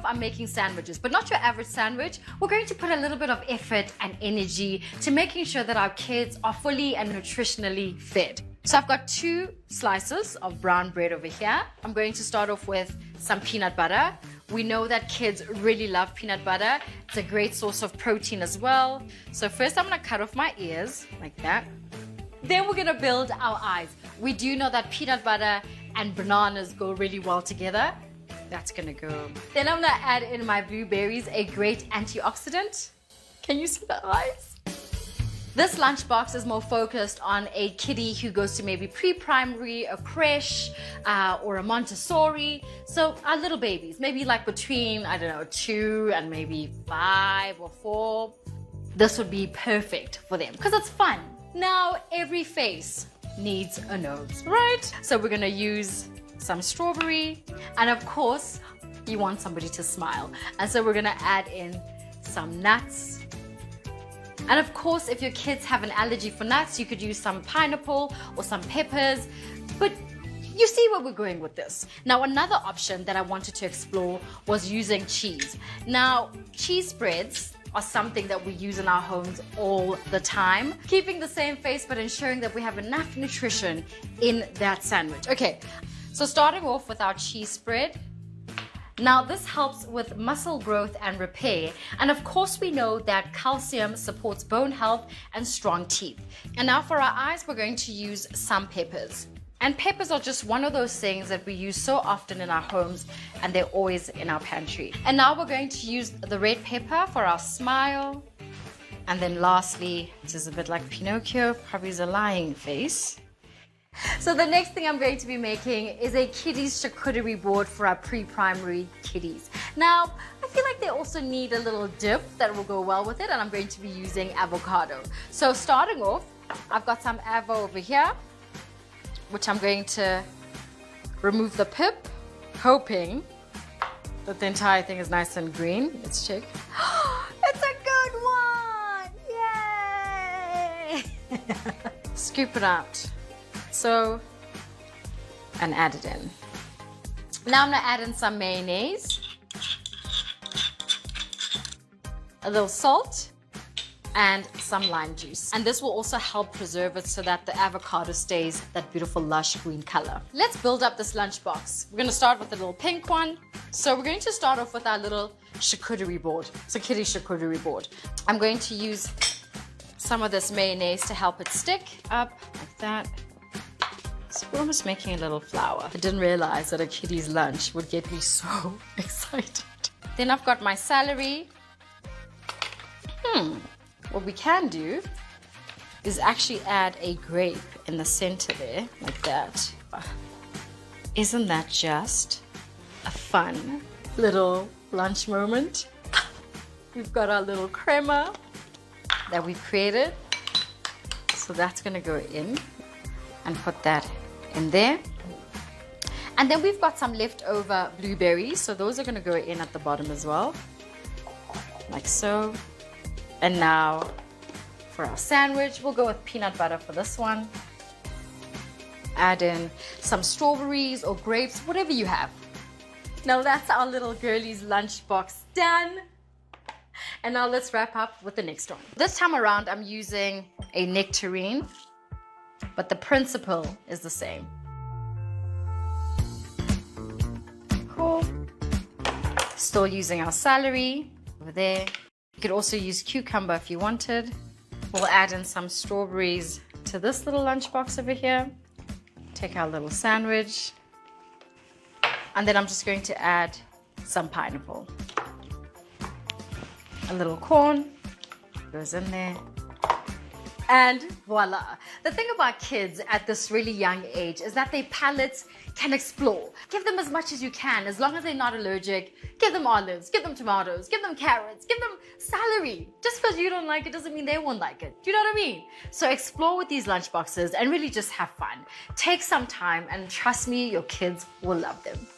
I'm making sandwiches, but not your average sandwich. We're going to put a little bit of effort and energy to making sure that our kids are fully and nutritionally fed. So I've got 2 slices of brown bread over here. I'm going to start off with some peanut butter. We know that kids really love peanut butter. It's a great source of protein as well. So first I'm gonna cut off my ears like that. Then we're gonna build our eyes. We do know that peanut butter and bananas go really well together. That's gonna go. Then I'm gonna add in my blueberries, a great antioxidant. Can you see the eyes? This lunchbox is more focused on a kiddie who goes to maybe pre-primary, a creche, or a Montessori. So our little babies, maybe like between, I don't know, 2 and maybe 5 or 4. This would be perfect for them because it's fun. Now, every face needs a nose, right? So we're gonna use some strawberry, and of course, you want somebody to smile. And so we're gonna add in some nuts. And of course, if your kids have an allergy for nuts, you could use some pineapple or some peppers, but you see where we're going with this. Now, another option that I wanted to explore was using cheese. Now, cheese spreads are something that we use in our homes all the time, keeping the same face but ensuring that we have enough nutrition in that sandwich. Okay, so starting off with our cheese spread. Now this helps with muscle growth and repair, and of course we know that calcium supports bone health and strong teeth. And now for our eyes, we're going to use some peppers. And peppers are just one of those things that we use so often in our homes, and they're always in our pantry. And now we're going to use the red pepper for our smile. And then lastly, this is a bit like Pinocchio, probably is a lying face. So the next thing I'm going to be making is a kiddies charcuterie board for our pre-primary kiddies. Now, I feel like they also need a little dip that will go well with it, and I'm going to be using avocado. So starting off, I've got some avo over here, which I'm going to remove the pip, hoping that the entire thing is nice and green. Let's check. It's a good one! Yay! Scoop it out. So, and add it in. Now I'm gonna add in some mayonnaise, a little salt, and some lime juice. And this will also help preserve it so that the avocado stays that beautiful lush green color. Let's build up this lunchbox. We're gonna start with a little pink one. So we're going to start off with our little charcuterie board. It's a kiddie charcuterie board. I'm going to use some of this mayonnaise to help it stick up like that. So we're almost making a little flower. I didn't realize that a kiddie's lunch would get me so excited. Then I've got my celery. What we can do is actually add a grape in the center there, like that. Isn't that just a fun little lunch moment? We've got our little crema that we've created. So that's gonna go in, and put that in there. And then we've got some leftover blueberries, so those are going to go in at the bottom as well, like so. And now for our sandwich, we'll go with peanut butter for this one. Add in some strawberries or grapes, whatever you have. Now that's our little girlie's lunchbox done. And now let's wrap up with the next one. This time around, I'm using a nectarine, but the principle is the same. Cool. Still using our celery over there. You could also use cucumber if you wanted. We'll add in some strawberries to this little lunchbox over here. Take our little sandwich. And then I'm just going to add some pineapple. A little corn goes in there. And voila. The thing about kids at this really young age is that their palates can explore. Give them as much as you can, as long as they're not allergic. Give them olives, give them tomatoes, give them carrots, give them celery. Just because you don't like it doesn't mean they won't like it. Do you know what I mean? So explore with these lunchboxes and really just have fun. Take some time, and trust me, your kids will love them.